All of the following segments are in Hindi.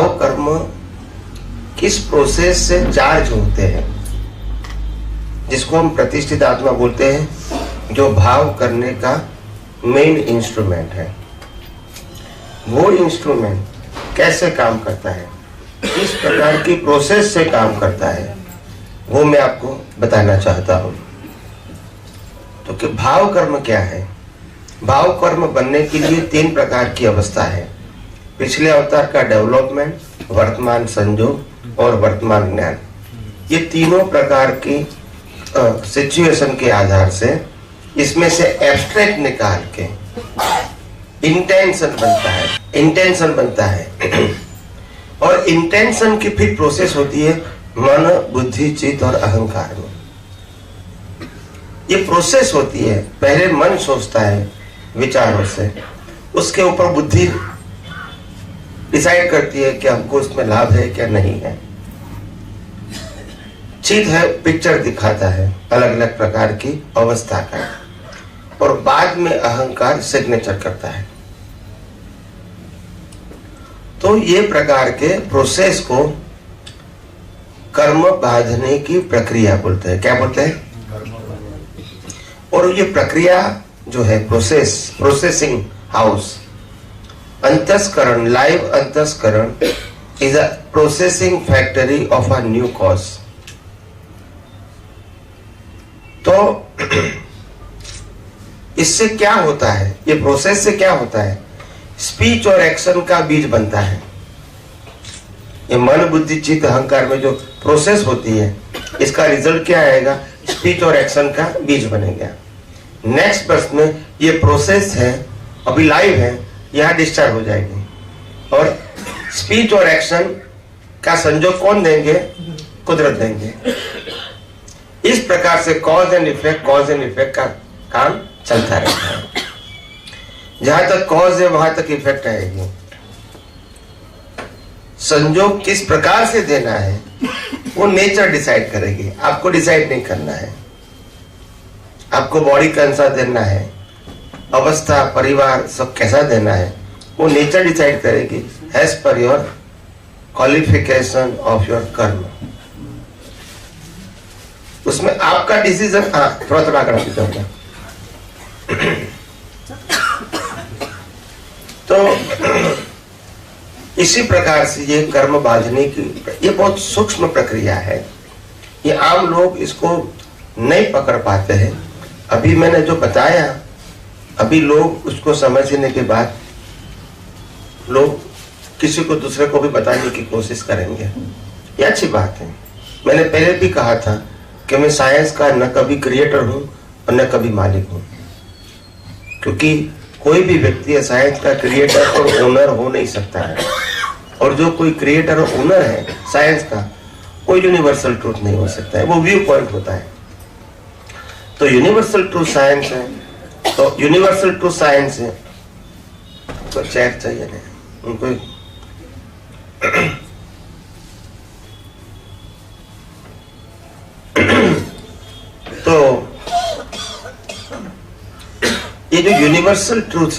भाव कर्म किस प्रोसेस से चार्ज होते हैं, जिसको हम प्रतिष्ठित आत्मा बोलते हैं, जो भाव करने का मेन इंस्ट्रूमेंट है। वो इंस्ट्रूमेंट कैसे काम करता है, किस प्रकार की प्रोसेस से काम करता है, वो मैं आपको बताना चाहता हूं। तो कि भाव कर्म क्या है? भाव कर्म बनने के लिए 3 प्रकार की अवस्था है। पिछले अवतार का डेवलपमेंट, वर्तमान संयोग और वर्तमान ज्ञान। ये तीनों प्रकार की सिचुएशन के आधार से इसमें से एब्स्ट्रैक्ट निकाल के इंटेंशन बनता है और इंटेंशन की फिर प्रोसेस होती है मन, बुद्धि, चित्त और अहंकार में। ये प्रोसेस होती है, पहले मन सोचता है विचारों से, उसके ऊपर बुद्धि डिसाइड करती है कि हमको उसमें लाभ है क्या नहीं है। चित्त है, पिक्चर दिखाता है अलग अलग प्रकार की अवस्था का, और बाद में अहंकार सिग्नेचर करता है। तो ये प्रकार के प्रोसेस को कर्म बांधने की प्रक्रिया बोलते हैं। क्या बोलते हैं? और ये प्रक्रिया जो है प्रोसेसिंग हाउस, अंतस्करण, लाइव अंतस्करण is a processing factory of a new cause. तो इससे क्या होता है, ये प्रोसेस से क्या होता है? स्पीच और एक्शन का बीज बनता है। ये मन, बुद्धि, चित्त, अहंकार में जो प्रोसेस होती है, इसका रिजल्ट क्या आएगा? स्पीच और एक्शन का बीज बनेगा। नेक्स्ट बर्थ में ये प्रोसेस है, अभी लाइव है, यहां डिस्चार्ज हो जाएगी, और स्पीच और एक्शन का संयोग कौन देंगे? कुदरत देंगे। इस प्रकार से कॉज एंड इफेक्ट का काम चलता रहता है। जहां तक कॉज है वहां तक इफेक्ट आएगी। संयोग किस प्रकार से देना है वो नेचर डिसाइड करेगी, आपको डिसाइड नहीं करना है। आपको बॉडी कैसा देना है, अवस्था, परिवार सब कैसा देना है, वो नेचर डिसाइड करेगी as per your qualification of your karma. उसमें आपका डिसीजन, थोड़ा आकर जाऊंगा। तो इसी प्रकार से ये कर्म बांधने की ये बहुत सूक्ष्म प्रक्रिया है। ये आम लोग इसको नहीं पकड़ पाते हैं। अभी मैंने जो बताया, अभी लोग उसको समझने के बाद लोग किसी को दूसरे को भी बताने की कोशिश करेंगे। ये अच्छी बात है। मैंने पहले भी कहा था कि मैं साइंस का न कभी क्रिएटर हूं और न कभी मालिक हूं, क्योंकि कोई भी व्यक्ति साइंस का क्रिएटर और ओनर हो नहीं सकता है। और जो कोई क्रिएटर और ओनर है साइंस का, कोई यूनिवर्सल ट्रूथ नहीं हो सकता है, वो व्यू पॉइंट होता है। तो यूनिवर्सल ट्रूथ साइंस है, तो यूनिवर्सल ट्रूथ साइंस है। तो चेयर चाहिए नहीं उनको। तो ये जो यूनिवर्सल ट्रूथ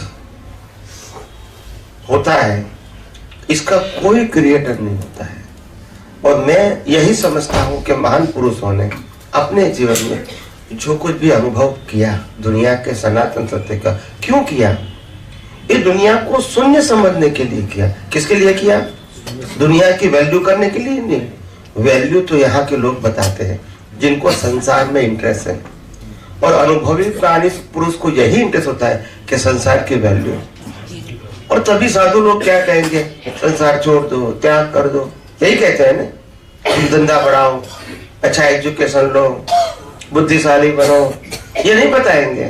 होता है, इसका कोई क्रिएटर नहीं होता है। और मैं यही समझता हूं कि महान पुरुषों ने अपने जीवन में जो कुछ भी अनुभव किया दुनिया के सनातन सत्य का, क्यों किया? ये दुनिया को शून्य समझने के लिए किया। किसके लिए किया? दुनिया की वैल्यू करने के लिए नहीं। वैल्यू तो यहाँ के लोग बताते हैं जिनको संसार में इंटरेस्ट है। और अनुभवी प्राणी पुरुष को यही इंटरेस्ट होता है कि संसार की वैल्यू। और तभी साधु लोग क्या कहेंगे? संसार छोड़ दो, त्याग कर दो, यही कहते हैं ना। धंधा बढ़ाओ, अच्छा एजुकेशन लो, बुद्धिशाली बनो, ये नहीं बताएंगे।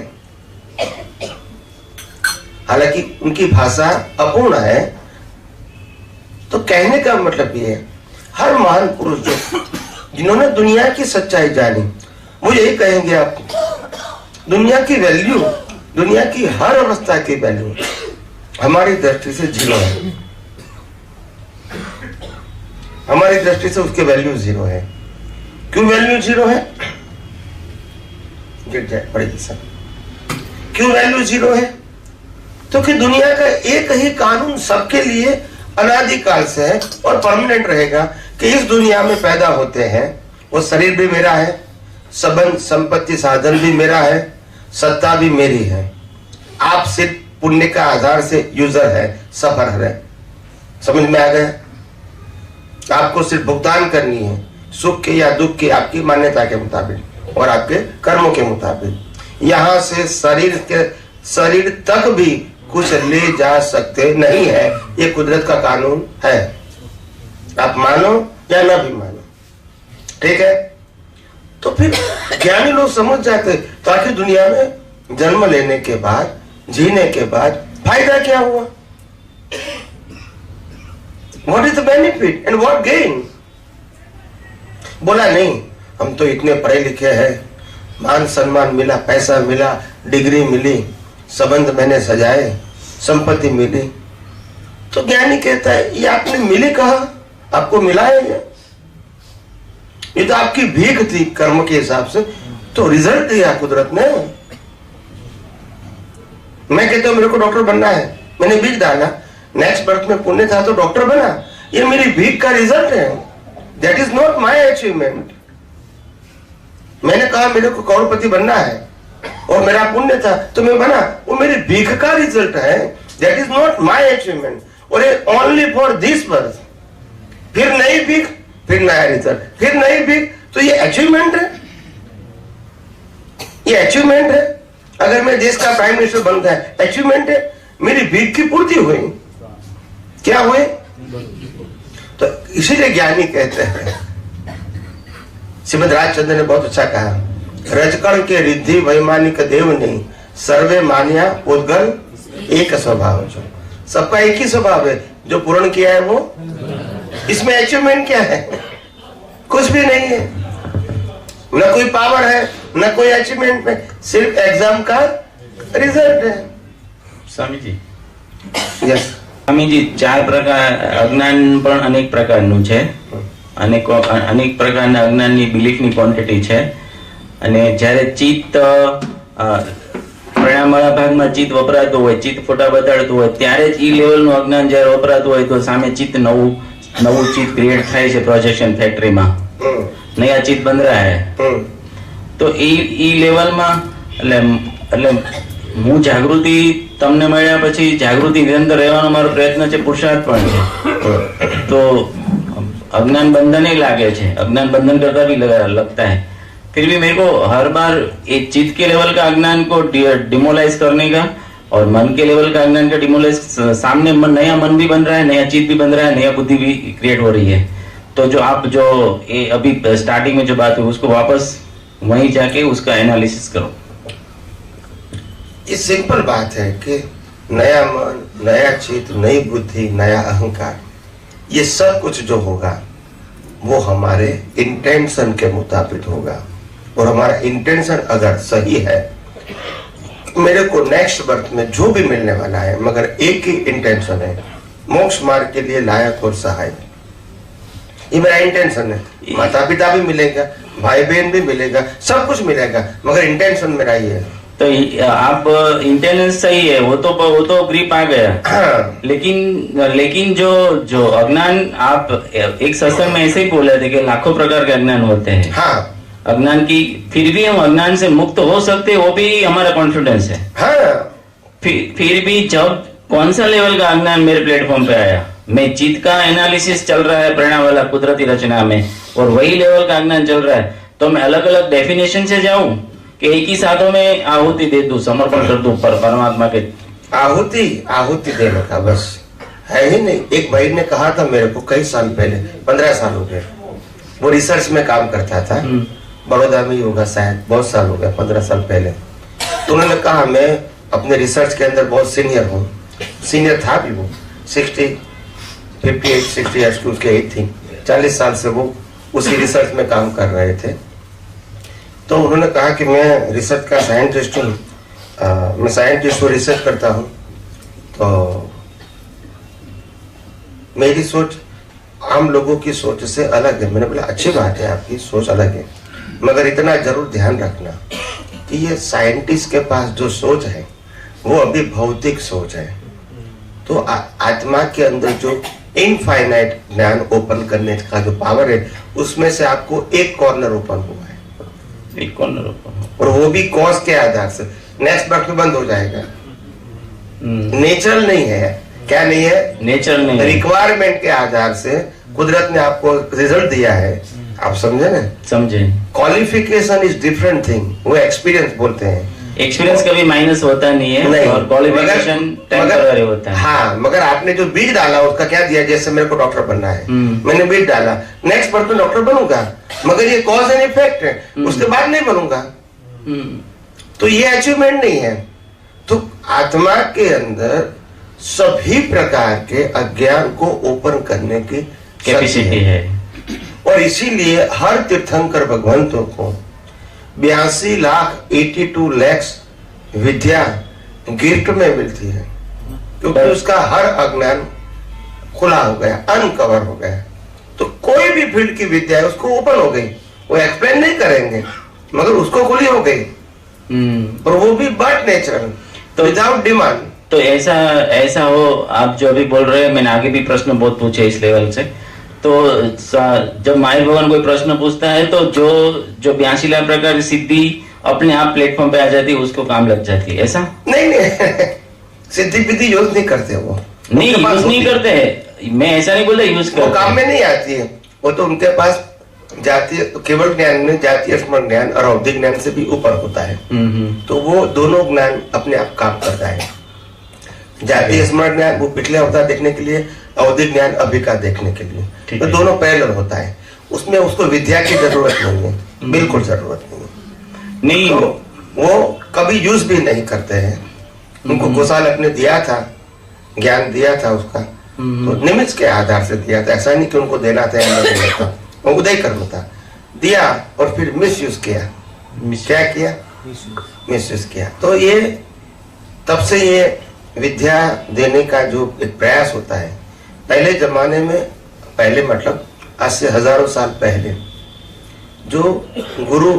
हालांकि उनकी भाषा अपूर्ण है। तो कहने का मतलब ये है, हर महान पुरुष जो जिन्होंने दुनिया की सच्चाई जानी, वो यही कहेंगे आपको दुनिया की वैल्यू, दुनिया की हर अवस्था की वैल्यू हमारी दृष्टि से 0 है। हमारी दृष्टि से उसकी वैल्यू 0 है। क्यों वैल्यू 0 है? गिर जाए बड़ी दिशा। क्यों वैल्यू 0 है? तो कि दुनिया का एक ही कानून सबके लिए अनादिकाल से है और परमानेंट रहेगा कि इस दुनिया में पैदा होते हैं, वो शरीर भी मेरा है, संबंध संपत्ति साधन भी मेरा है, सत्ता भी मेरी है। आप सिर्फ पुण्य का आधार से यूजर है, सफर है। समझ में आ गया? आपको सिर्फ भुगतान करनी है, सुख के या दुख के आपकी मान्यता के मुताबिक और आपके कर्मों के मुताबिक। यहां से शरीर तक भी कुछ ले जा सकते नहीं है, ये कुदरत का कानून है। आप मानो या ना भी मानो, ठीक है? तो फिर ज्ञानी लोग समझ जाते ताकि दुनिया में जन्म लेने के बाद, जीने के बाद फायदा क्या हुआ? What is the benefit and what gain? बोला नहीं, हम तो इतने पढ़े लिखे हैं, मान सम्मान मिला, पैसा मिला, डिग्री मिली, संबंध मैंने सजाए, संपत्ति मिली। तो ज्ञानी कहता है ये आपने मिली कहा, आपको मिला है ये तो आपकी भीख थी कर्म के हिसाब से, तो रिजल्ट दिया कुदरत ने। मैं कहता हूं मेरे को डॉक्टर बनना है, मैंने बीज डाला, नेक्स्ट बर्थ में पुण्य था तो डॉक्टर बना, ये मेरी भीख का रिजल्ट है। That is not my achievement. मैंने कहा मेरे को करोड़पति बनना है और मेरा पुण्य था तो मैं बना, वो मेरी भीख का रिजल्ट है। That is not my achievement और ओनली फॉर दिस बर्थ। फिर नई भीख, फिर नया रिजल्ट, फिर नई भीख, तो ये अचीवमेंट है, ये अचीवमेंट है। अगर मैं देश का प्राइम मिनिस्टर बन गया, अचीवमेंट है, मेरी भीख की पूर्ति हुई। क्या हुए? तो इसीलिए ज्ञानी कहते हैं, श्रीमद राजचंद्र ने बहुत अच्छा कहा, रजकण के रिद्धि वैमानिक देव नहीं, सर्वे मान्या उद्गल एक स्वभाव। जो सबका एक ही स्वभाव है, जो पूर्ण किया है वो। इसमें अचीवमेंट क्या है? कुछ भी नहीं है, न कोई पावर है, न कोई अचीवमेंट है, सिर्फ एग्जाम का रिजल्ट है। स्वामी जी, यस સ્વામીજી, ચાર પ્રકાર અજ્ઞાન પણ અનેક પ્રકારનું છે, અનેક પ્રકારના અજ્ઞાનની બિલીફની ક્વોન્ટિટી છે. અને જ્યારે ચિત્ત પરિણામવાળા ભાગમાં ચિત્ત વપરાતું હોય, ચિત્ત ફોટા બતાડતું હોય, ત્યારે જ ઈ લેવલનું અજ્ઞાન જ્યારે વપરાતું હોય તો સામે ચિત્ત નવું ચિત્ત ક્રિએટ થાય છે પ્રોજેક્શન ફેક્ટરીમાં, નયા ચિત્ત બંધરાય. તો ઈ લેવલમાં એટલે હું જાગૃતિ તમને મળ્યા પછી જાગૃતિ નિરંતર રહેવાનો મારો પ્રયત્ન છે, પુરુષાર્થ પણ છે. તો अज्ञान बंधन ही लागे छे, अज्ञान बंधन करता भी लगता है, फिर भी मेरे को हर बार एक चित्त के लेवल का अज्ञान को डिमोलाइज करने का और मन के लेवल का अज्ञान का डिमोलाइज, सामने नया मन भी बन रहा है, नया चित्त भी बन रहा है, नया बुद्धि भी क्रिएट हो रही है. तो जो आप जो अभी स्टार्टिंग में जो बात हुई उसको वापस वहीं जाके उसका एनालिसिस करो. ये सिंपल बात है कि नया मन, नया चित्त, नई बुद्धि, नया अहंकार, ये सब कुछ जो होगा वो हमारे इंटेंशन के मुताबिक होगा. और हमारा इंटेंशन अगर सही है, मेरे को नेक्स्ट बर्थ में जो भी मिलने वाला है, मगर एक ही इंटेंशन है, मोक्ष मार्ग के लिए लायक और सहायक. ये मेरा इंटेंशन है. माता पिता भी मिलेगा, भाई बहन भी मिलेगा, सब कुछ मिलेगा, मगर इंटेंशन मेरा ये है. तो आप इंटेलिजेंस सही है, वो तो ग्रिप आ गया. हाँ. लेकिन जो अज्ञान, आप एक सत्संग में ऐसे ही बोले थे कि लाखों प्रकार के अज्ञान होते हैं. हाँ. अज्ञान की, फिर भी हम अज्ञान से मुक्त हो सकते, वो भी हमारा कॉन्फिडेंस है. हाँ. फिर भी जब कौन सा लेवल का अज्ञान मेरे प्लेटफॉर्म पे आया, मैं चित्त का एनालिसिस चल रहा है परिणाम वाला कुदरती रचना में, और वही लेवल का अज्ञान चल रहा है, तो मैं अलग अलग डेफिनेशन से जाऊं कि एक ही साथों में आहुति दे दूं, समर्पण कर दूं परमात्मा के. आहुति देने का बस है ही नहीं. एक भाई ने कहा था मेरे को कई साल पहले, 15 साल हो गए, वो रिसर्च में काम करता था, बड़ौदा में ही होगा शायद, बहुत साल हो गया, 15 साल पहले. तो उन्होंने कहा मैं अपने रिसर्च के अंदर बहुत सीनियर हूँ. सीनियर था भी वो, 58-60 ईयर्स की उसकी एज थी. 40 साल से वो उसी रिसर्च में काम कर रहे थे. तो उन्होंने कहा कि मैं रिसर्च का साइंटिस्ट हूँ, मैं साइंटिस्ट हूँ, रिसर्च करता हूँ, तो मेरी सोच आम लोगों की सोच से अलग है. मैंने बोला अच्छी बात है, आपकी सोच अलग है, मगर इतना जरूर ध्यान रखना कि ये साइंटिस्ट के पास जो सोच है वो अभी भौतिक सोच है. तो आत्मा के अंदर जो इनफाइनाइट ज्ञान ओपन करने का जो पावर है, उसमें से आपको एक कॉर्नर ओपन हुआ है, एक कॉर्नर ओपन, और वो भी कॉज के आधार से। नेक्स्ट वक्त में बंद हो जाएगा। नेचुरल नहीं है। क्या नहीं है? नेचर नहीं है। रिक्वायरमेंट के आधार से कुदरत ने आपको रिजल्ट दिया है। आप समझे ना? समझे। क्वालिफिकेशन इज डिफरेंट थिंग, वो एक्सपीरियंस बोलते हैं। एक्सपीरियंस कभी माइनस होता नहीं है, नहीं, और क्वालिफिकेशन टेम्पररी होता है। हाँ, मगर आपने जो बीज डाला उसका क्या दिया? जैसे मेरे को डॉक्टर बनना है, मैंने बीज डाला, नेक्स्ट पर तो डॉक्टर बनूंगा, मगर ये कॉज एंड इफेक्ट है, उसके बाद नहीं बनूंगा। तो ये अचीवमेंट नहीं है। तो आत्मा के अंदर सभी प्रकार के अज्ञान को ओपन करने की कैपेसिटी है। और इसीलिए हर तीर्थंकर भगवंतों को 82 लाख विद्या गिफ्ट में मिलती है, क्योंकि उसका हर अज्ञान खुला हो गया, अनकवर हो गया। तो कोई भी फील्ड की विद्या है उसको ओपन हो गई, वो एक्सप्लेन नहीं करेंगे, मगर उसको खुली हो गई, और वो भी बट नेचुरल, तो विदाउट डिमांड। तो ऐसा हो, आप जो अभी बोल रहे हैं, मैंने आगे भी प्रश्न बहुत पूछे इस लेवल से। तो जब माहिर भगवान कोई प्रश्न पूछता है तो जो 82 लाख प्रकार की सिद्धि अपने आप प्लेटफॉर्म पे आ जाती है, उसको काम लग जाती है, ऐसा? नहीं सिद्धि विधि यूज नहीं करते, वो नहीं यूज नहीं करते हैं। मैं ऐसा नहीं बोलता यूज करते, वो काम में नहीं आती है। वो तो उनके पास जातीय, केवल ज्ञान में जातीय स्मरण ज्ञान और अवधिक ज्ञान से भी ऊपर होता है। तो वो दोनों ज्ञान अपने आप काम करता है। जातीय स्मरण ज्ञान वो पिछले अवतार देखने के लिए, अवधिक ज्ञान अभी का देखने के लिए, तो दोनों पैरेलल होता है। उसमें उसको विद्या की जरूरत नहीं है, बिल्कुल जरूरत नहीं। तो वो कभी यूज भी नहीं करते हैं। उनको गोसाल अपने दिया था, ज्ञान दिया था उसका, तो निमित्त के आधार से दिया था। ऐसा नहीं कि उनको देना था या नहीं देना था, वो उदय कर्म था, दिया और फिर मिसयूज किया। क्या किया? मिसयूज किया। तो ये तब से ये विद्या देने का जो एक प्रयास होता है, पहले जमाने में, पहले मतलब आज से हजारों साल पहले, जो गुरु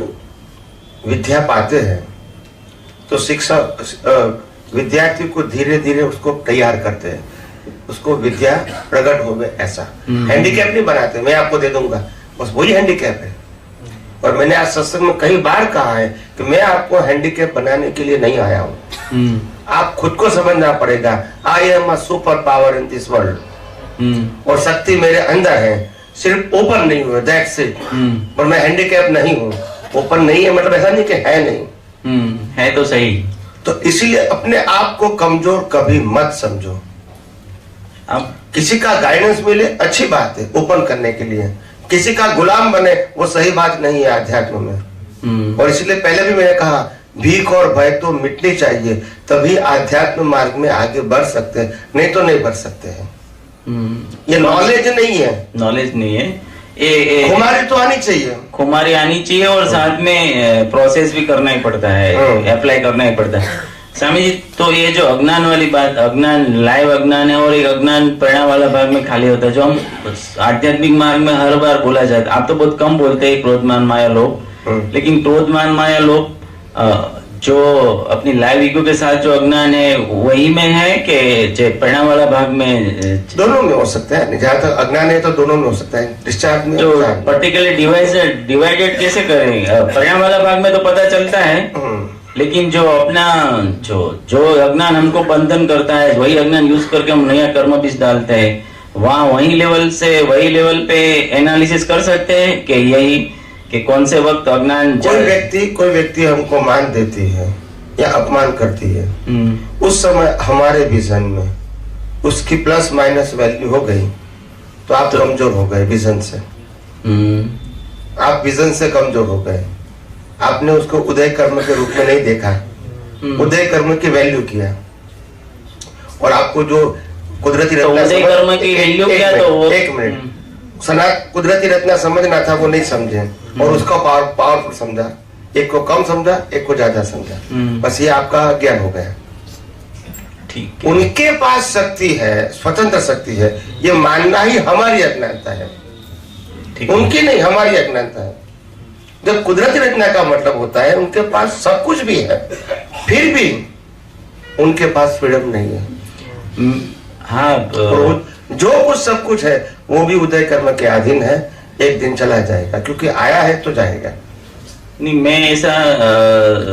विद्या पाते हैं तो शिक्षक विद्यार्थी को धीरे धीरे उसको तैयार करते हैं, उसको विद्या प्रकट हो गए ऐसा। हैंडीकैप नहीं बनाते, मैं आपको दे दूंगा, बस वही हैंडीकैप है। और मैंने आज सत्संग में कई बार कहा है कि मैं आपको हैंडीकैप बनाने के लिए नहीं आया हूँ। आप खुद को समझना पड़ेगा। I am a super power in this world, और शक्ति मेरे अंदर है, सिर्फ ओपन नहीं हुआ, दैट्स इट। और मैं हैंडीकैप नहीं हूँ। ओपन नहीं है मतलब ऐसा नहीं कि है नहीं, है तो सही। तो इसीलिए अपने आप को कमजोर कभी मत समझो। अब किसी का गाइडेंस मिले अच्छी बात है ओपन करने के लिए, किसी का गुलाम बने वो सही बात नहीं है अध्यात्म में। और इसलिए पहले भी मैंने कहा, भीख और भय तो मिटनी चाहिए, तभी आध्यात्म मार्ग में आगे बढ़ सकते हैं, नहीं तो नहीं बढ़ सकते हैं। ये नॉलेज नहीं है, नॉलेज नहीं है, ये खुमारी तो आनी चाहिए, खुमारी आनी चाहिए, और साथ में प्रोसेस भी करना ही पड़ता है, अप्लाई करना ही पड़ता है। स्वामी जी, तो ये जो अज्ञान वाली बात, अज्ञान लाइव अज्ञान है, और एक अज्ञान परिणाम वाला भाग में खाली होता है, जो हम आध्यात्मिक मार्ग में हर बार बोला जाता है। आप तो बहुत कम बोलते हैं क्रोधमान माया लोग, लेकिन क्रोधमान माया लोग जो अपनी लाइव ईगो के साथ जो अज्ञान है वही में है कि परिणाम वाला भाग में? दोनों में हो सकता है। जहाँ तक अज्ञान है तो दोनों में हो सकता है, डिस्चार्ज में। तो पर्टिकुलरली डिवाइडेड कैसे करें? परिणाम वाला भाग में तो पता चलता है, लेकिन जो अपना जो अज्ञान हमको बंधन करता है, वही अज्ञान यूज करके हम नया कर्म बीज डालते हैं, वहाँ वही लेवल पे एनालिसिस कर सकते हैं कि यही कि कौन से वक्त अज्ञान। कोई व्यक्ति हमको मान देती है या अपमान करती है, उस समय हमारे विजन में उसकी प्लस माइनस वैल्यू हो गई तो आप कमजोर हो गए विजन से। आप विजन से कमजोर हो गए, आपने उसको उदय कर्म के रूप में नहीं देखा, उदय कर्म की वैल्यू किया। और आपको जो कुदरती रत्ना, उदय कर्म की वैल्यू क्या? तो एक मिनट, कुदरती रत्ना समझना था वो नहीं समझे, और उसका पावरफुल समझा, एक को कम समझा, एक को ज्यादा समझा, बस ये आपका ज्ञान हो गया। ठीक, उनके पास शक्ति है, स्वतंत्र शक्ति है, ये मानना ही हमारी अज्ञानता है, उनकी नहीं, हमारी अज्ञानता है। जब कुदरती रचना का मतलब होता है उनके पास सब कुछ भी है, फिर भी उनके पास फ्रीडम नहीं है। हाँ, जो कुछ सब कुछ है वो भी उदय कर्म के अधीन है, एक दिन चला जाएगा, क्योंकि आया है तो जाएगा। नहीं, मैं ऐसा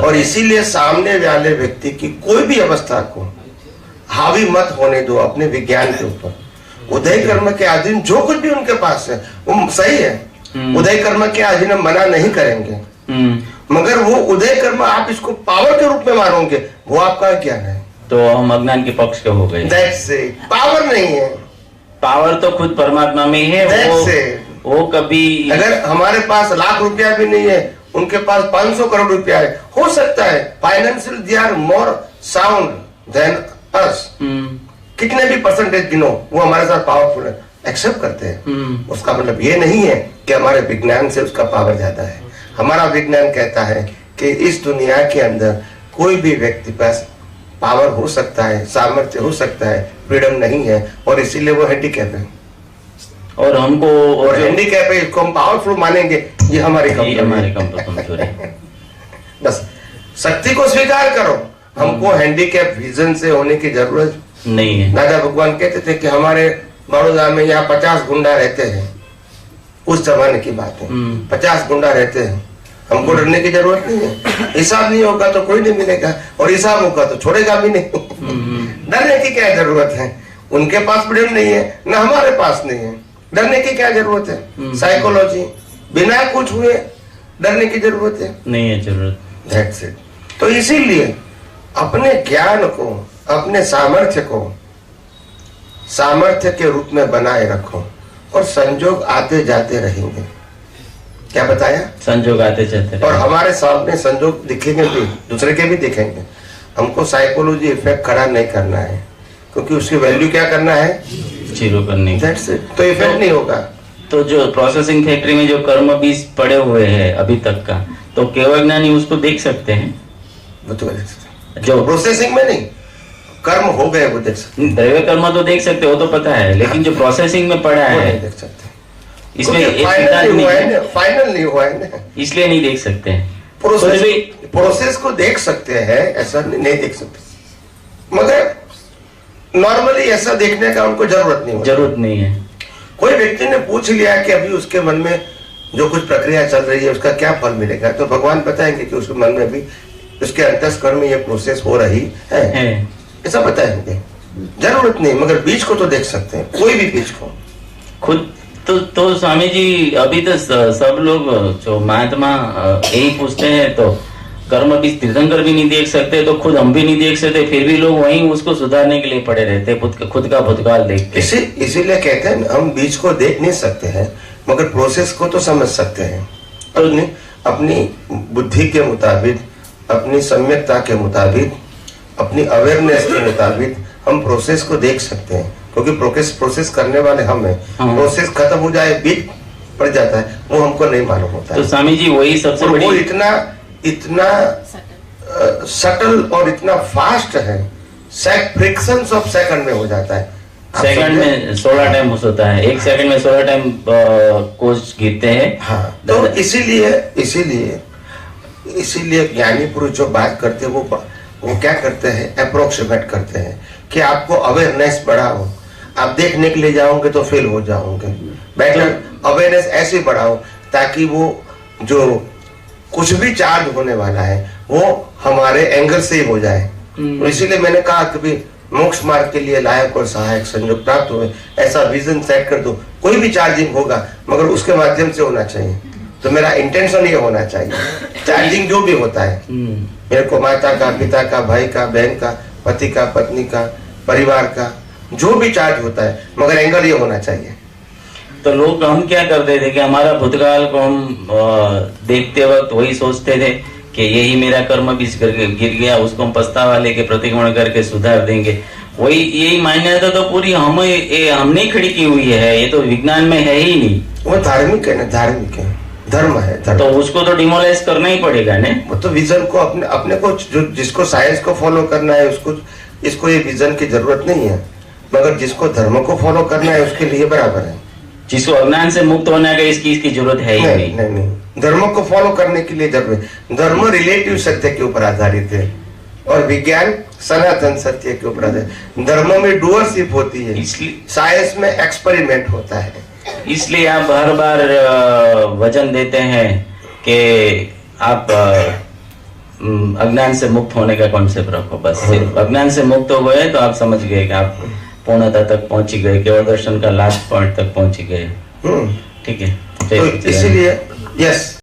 और इसीलिए सामने वाले व्यक्ति की कोई भी अवस्था को हावी मत होने दो अपने विज्ञान के ऊपर। उदय कर्म के अधीन जो कुछ भी उनके पास है वो सही है, उदय कर्म के अधीन हम मना नहीं करेंगे, मगर वो उदय कर्म आप इसको पावर के रूप में मानोगे, वो आपका ज्ञान है, तो हम अज्ञान के पक्ष के हो गए। That's it. पावर नहीं है, पावर तो खुद परमात्मा में है। That's it. वो कभी अगर हमारे पास लाख रुपया भी नहीं है, उनके पास 500 करोड़ रुपया है, हो सकता है financial they are more sound than us, कितने भी परसेंटेज गिनो वो हमारे साथ पावरफुल है, एक्सेप्ट करते हैं। उसका मतलब ये नहीं है कि हमारे विज्ञान से उसका पावर ज्यादा है। हमारा विज्ञान कहता है कि इस दुनिया के अंदर कोई भी व्यक्ति पास पावर हो सकता है, सामर्थ्य हो सकता है, फ्रीडम नहीं है, और इसीलिए वो हैंडीकैप है। और हमको और हैंडीकैप है, इसको हम पावरफुल मानेंगे, ये हमारी कमजोरी। बस शक्ति को स्वीकार करो, हमको हैंडीकैप विजन से होने की जरूरत नहीं है। दादा भगवान कहते थे कि हमारे बड़ौदा में यहाँ 50 गुंडा रहते हैं, उस जमाने की बात है, 50 गुंडा रहते हैं, हमको डरने की जरूरत नहीं है। हिसाब नहीं होगा तो कोई नहीं मिलेगा, और हिसाब होगा तो छोड़ेगा भी नहीं। डरने की क्या जरूरत है, उनके पास फ्रीडम नहीं है, ना हमारे पास नहीं है, डरने की क्या जरूरत है। साइकोलॉजी बिना कुछ हुए डरने की जरूरत है, नहीं है जरूरत। That's it. तो इसीलिए अपने ज्ञान को, अपने सामर्थ्य को सामर्थ्य के रूप में बनाए रखो, और संजोग आते जाते रहेंगे। क्या बताया? संजोग आते जाते और हमारे सामने संजोग दिखेंगे भी, दूसरे के भी दिखेंगे। हमको साइकोलॉजी इफेक्ट खड़ा नहीं करना है, क्योंकि उसकी वैल्यू क्या करना है, जीरो करने। That's it. तो इफेक्ट नहीं होगा। तो जो प्रोसेसिंग फैक्ट्री में जो कर्म बीज पड़े हुए हैं अभी तक का, तो केवल ज्ञानी उसको देख सकते हैं। वो तो देख सकते हैं, जो प्रोसेसिंग में नहीं, कर्म हो गए वो देख सकते हैं। दैव कर्म तो देख सकते हो, तो पता है, लेकिन जो प्रोसेसिंग में पड़ा वो है नहीं देख सकते, इसमें फाइनल नहीं हुआ है ना, इसलिए नहीं देख सकते हैं। प्रोसेस को देख सकते हैं, ऐसा नहीं देख सकते, मगर नॉर्मली ऐसा देखने का उनको जरूरत नहीं है। कोई व्यक्ति ने पूछ लिया कि अभी उसके मन में जो कुछ प्रक्रिया चल रही है उसका क्या फल मिलेगा, तो भगवान बताएंगे कि उसके मन में भी, उसके अंतस्करण में ये प्रोसेस हो रही है, ऐसा बताएंगे। जरूरत नहीं, मगर बीज को तो देख सकते हैं, कोई भी बीज को खुद। तो स्वामी जी, अभी तो सब लोग जो महात्मा यही पूछते हैं, तो कर्म भी तीर्थंकर भी नहीं देख सकते, तो खुद हम भी नहीं देख सकते, फिर भी लोग वहीं उसको सुधारने के लिए पड़े रहते, खुद का भूतकाल देखते। इसीलिए कहते हैं हम बीज को देख नहीं सकते हैं, मगर प्रोसेस को तो समझ सकते हैं। अपनी बुद्धि के मुताबिक, अपनी सम्यकता के मुताबिक, अपनी अवेयरनेस के मुताबिक हम प्रोसेस को देख सकते हैं, क्योंकि प्रोसेस करने वाले हम हैं। प्रोसेस खत्म हो जाए, बीज पड़ जाता है, वो हमको नहीं मालूम होता है। तो स्वामी जी वही सबसे बड़ी, वो इतना सटल और इतना फास्ट है, फ्रिक्शंस ऑफ सेकंड में हो जाता है। सेकंड में 16 टाइम होता है, एक सेकंड में 16 टाइम कोष गिरते हैं। हाँ, तो इसीलिए ज्ञानी पुरुष जो बात करते हैं वो क्या करते हैं, अप्रोक्सीमेट करते हैं कि आपको अवेयरनेस बढ़ाओ, आप देखने के लिए जाओगे तो फेल हो जाओगे, बेटर अवेयरनेस ऐसे बढ़ाओ ताकि वो जो कुछ भी चार्ज होने वाला है वो हमारे एंगल से ही हो जाए। तो इसीलिए मैंने कहा कि मोक्ष मार्ग के लिए लायक और सहायक संयोग प्राप्त हुए, ऐसा विजन सेट कर दो। कोई भी चार्जिंग होगा मगर उसके माध्यम से होना चाहिए, तो मेरा इंटेंशन ये होना चाहिए। चार्जिंग जो भी होता है, मेरे को माता का, पिता का, भाई का, बहन का, पति का, पत्नी का, परिवार का, जो भी चार्ज होता है, मगर एंगल ये होना चाहिए। तो लोग हम क्या करते थे कि हमारा भूतकाल को हम देखते वक्त वही सोचते थे कि यही मेरा कर्म बीज गिर गया, उसको हम पछतावा लेके प्रतिक्रमण करके सुधार देंगे। वही यही मान्यता तो पूरी हमने खड़ी की हुई है, ये तो विज्ञान में है ही नहीं। वो धार्मिक है ना, धार्मिक है, धर्म है, धर्म। तो उसको तो डिमोलाइज करना ही पड़ेगा ना। वो तो विजन को अपने को जिसको साइंस को फॉलो करना है इसको ये विजन की जरूरत नहीं है, मगर जिसको धर्म को फॉलो करना है उसके लिए बराबर है। जिसको अज्ञान से मुक्त होने का इसकी जरूरत है ही नहीं। नहीं, धर्म को फॉलो करने के लिए जरूरत है। धर्म रिलेटिव सत्य के ऊपर आधारित है और विज्ञान सनातन सत्य के ऊपर आधारित। धर्मों में डुअरशिप होती है, इसलिए साइंस में एक्सपेरिमेंट होता है। इसलिए आप हर बार वचन देते हैं कि आप अज्ञान से मुक्त होने का कॉन्सेप्ट रखो। बस सिर्फ अज्ञान से मुक्त हो गए तो आप समझ गए कि आप पूर्णता तक पहुंच गए, केवल दर्शन का लास्ट पॉइंट तक पहुंच गए। ठीक है, तो इसीलिए यस